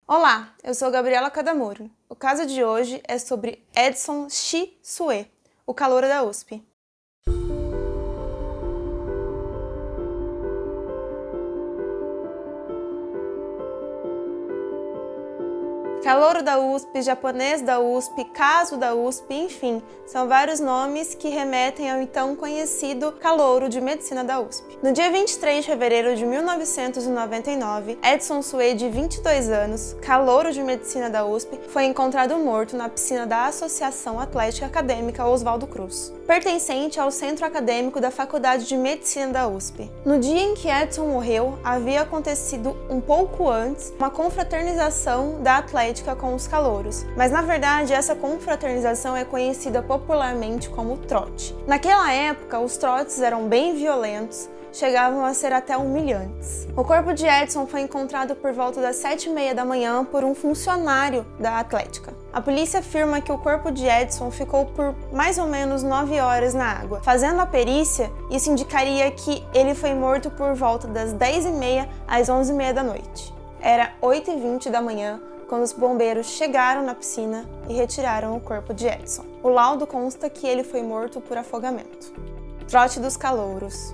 Olá, eu sou Gabriela Cadamuro. O caso de hoje é sobre Edson Chi Sue, o calouro da USP. Calouro da USP, japonês da USP, caso da USP, enfim, são vários nomes que remetem ao então conhecido calouro de medicina da USP. No dia 23 de fevereiro de 1999, Edson Sue, de 22 anos, calouro de medicina da USP, foi encontrado morto na piscina da Associação Atlética Acadêmica Oswaldo Cruz, pertencente ao Centro Acadêmico da Faculdade de Medicina da USP. No dia em que Edson morreu, havia acontecido um pouco antes uma confraternização da Atlética com os calouros, mas na verdade essa confraternização é conhecida popularmente como trote. Naquela época, os trotes eram bem violentos, chegavam a ser até humilhantes. O corpo de Edson foi encontrado por volta das 7h30 da manhã por um funcionário da Atlética. A polícia afirma que o corpo de Edson ficou por mais ou menos 9 horas na água. Fazendo a perícia, isso indicaria que ele foi morto por volta das 10h30 às 11h30 da noite. Era 8h20 da manhã quando os bombeiros chegaram na piscina e retiraram o corpo de Edson. O laudo consta que ele foi morto por afogamento. Trote dos calouros.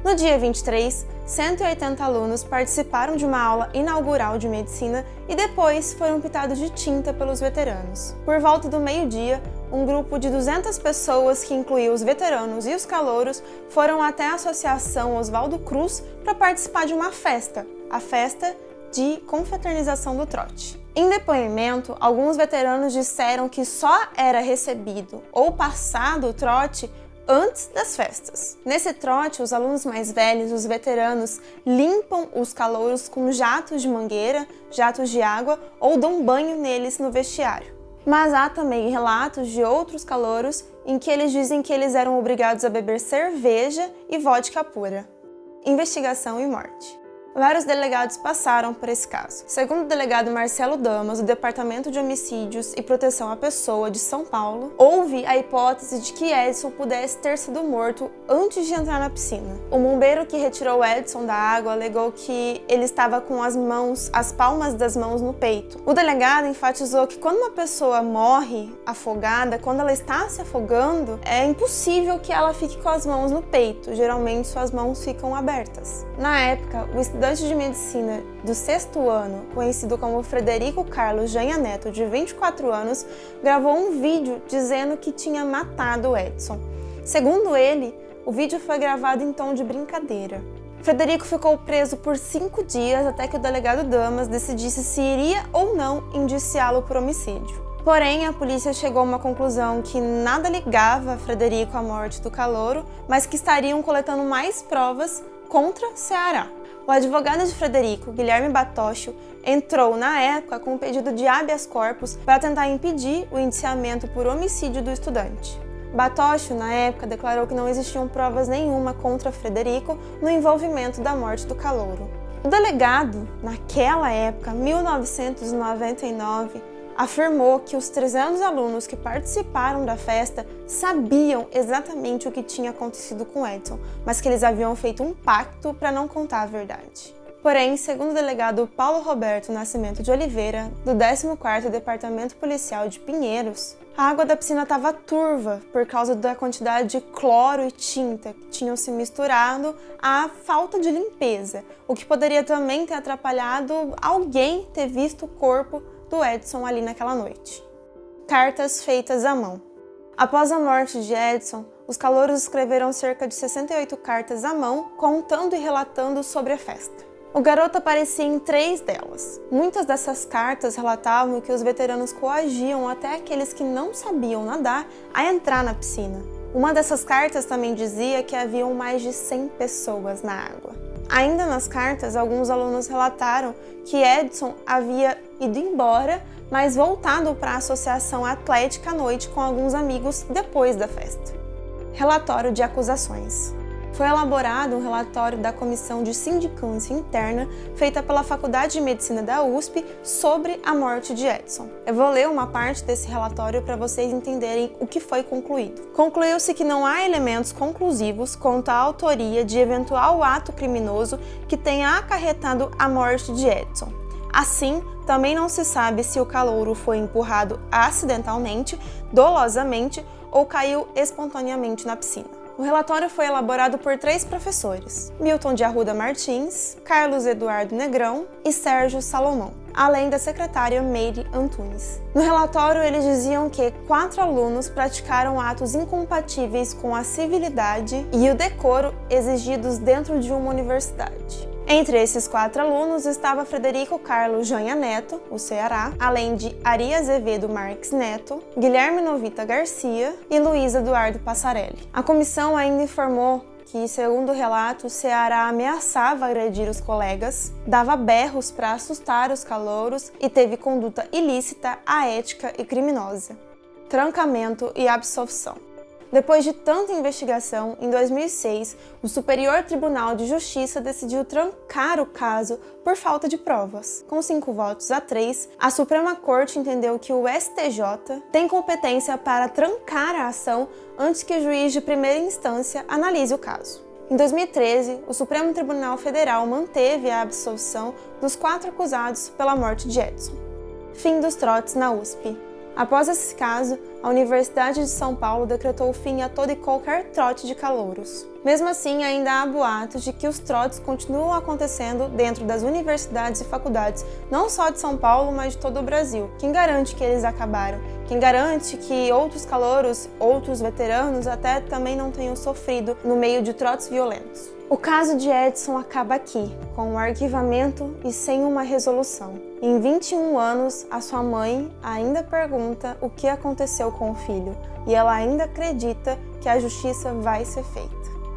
No dia 23, 180 alunos participaram de uma aula inaugural de medicina e depois foram pitados de tinta pelos veteranos. Por volta do meio-dia, um grupo de 200 pessoas, que incluía os veteranos e os calouros, foram até a Associação Oswaldo Cruz para participar de uma festa, a festa de confraternização do trote. Em depoimento, alguns veteranos disseram que só era recebido ou passado o trote antes das festas. Nesse trote, os alunos mais velhos, os veteranos, limpam os calouros com jatos de mangueira, jatos de água ou dão banho neles no vestiário. Mas há também relatos de outros calouros em que eles dizem que eles eram obrigados a beber cerveja e vodka pura. Investigação e morte. Vários delegados passaram por esse caso. Segundo o delegado Marcelo Damas, do Departamento de Homicídios e Proteção à Pessoa de São Paulo, houve a hipótese de que Edson pudesse ter sido morto antes de entrar na piscina. O bombeiro que retirou Edson da água alegou que ele estava com as palmas das mãos no peito. O delegado enfatizou que quando uma pessoa morre afogada, quando ela está se afogando, é impossível que ela fique com as mãos no peito. Geralmente suas mãos ficam abertas. Na época, o estudante de medicina do 6º ano, conhecido como Frederico Carlos Janha Neto, de 24 anos, gravou um vídeo dizendo que tinha matado Edson. Segundo ele, o vídeo foi gravado em tom de brincadeira. Frederico ficou preso por 5 dias até que o delegado Damas decidisse se iria ou não indiciá-lo por homicídio. Porém, a polícia chegou a uma conclusão que nada ligava Frederico à morte do calouro, mas que estariam coletando mais provas contra Ceará. O advogado de Frederico, Guilherme Batocho, entrou na época com um pedido de habeas corpus para tentar impedir o indiciamento por homicídio do estudante. Batocho, na época, declarou que não existiam provas nenhuma contra Frederico no envolvimento da morte do calouro. O delegado, naquela época, 1999, afirmou que os 300 alunos que participaram da festa sabiam exatamente o que tinha acontecido com Edson, mas que eles haviam feito um pacto para não contar a verdade. Porém, segundo o delegado Paulo Roberto Nascimento de Oliveira, do 14º Departamento Policial de Pinheiros, a água da piscina estava turva por causa da quantidade de cloro e tinta que tinham se misturado à falta de limpeza, o que poderia também ter atrapalhado alguém ter visto o corpo do Edson ali naquela noite. Cartas feitas à mão. Após a morte de Edson, os calouros escreveram cerca de 68 cartas à mão, contando e relatando sobre a festa. O garoto aparecia em 3 delas. Muitas dessas cartas relatavam que os veteranos coagiam até aqueles que não sabiam nadar a entrar na piscina. Uma dessas cartas também dizia que haviam mais de 100 pessoas na água. Ainda nas cartas, alguns alunos relataram que Edson havia ido embora, mas voltado para a Associação Atlética à noite com alguns amigos depois da festa. Relatório de acusações. Foi elaborado um relatório da Comissão de Sindicância Interna feita pela Faculdade de Medicina da USP sobre a morte de Edson. Eu vou ler uma parte desse relatório para vocês entenderem o que foi concluído. Concluiu-se que não há elementos conclusivos quanto à autoria de eventual ato criminoso que tenha acarretado a morte de Edson. Assim, também não se sabe se o calouro foi empurrado acidentalmente, dolosamente ou caiu espontaneamente na piscina. O relatório foi elaborado por 3 professores: Milton de Arruda Martins, Carlos Eduardo Negrão e Sérgio Salomão, além da secretária Meire Antunes. No relatório, eles diziam que 4 alunos praticaram atos incompatíveis com a civilidade e o decoro exigidos dentro de uma universidade. Entre esses 4 alunos estava Frederico Carlos Janha Neto, o Ceará, além de Ari Azevedo Marques Neto, Guilherme Novita Garcia e Luiz Eduardo Passarelli. A comissão ainda informou que, segundo o relato, o Ceará ameaçava agredir os colegas, dava berros para assustar os calouros e teve conduta ilícita, aética e criminosa. Trancamento e absolvição. Depois de tanta investigação, em 2006, o Superior Tribunal de Justiça decidiu trancar o caso por falta de provas. Com 5 votos a 3, a Suprema Corte entendeu que o STJ tem competência para trancar a ação antes que o juiz de primeira instância analise o caso. Em 2013, o Supremo Tribunal Federal manteve a absolvição dos 4 acusados pela morte de Edson. Fim dos trotes na USP. Após esse caso, a Universidade de São Paulo decretou fim a todo e qualquer trote de calouros. Mesmo assim, ainda há boatos de que os trotes continuam acontecendo dentro das universidades e faculdades, não só de São Paulo, mas de todo o Brasil. Quem garante que eles acabaram? Quem garante que outros calouros, outros veteranos até também não tenham sofrido no meio de trotes violentos? O caso de Edson acaba aqui, com um arquivamento e sem uma resolução. Em 21 anos, a sua mãe ainda pergunta o que aconteceu com o filho, e ela ainda acredita que a justiça vai ser feita.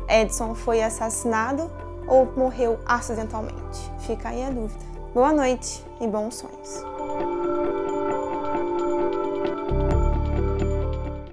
Edson foi assassinado ou morreu acidentalmente? Fica aí a dúvida. Boa noite e bons sonhos.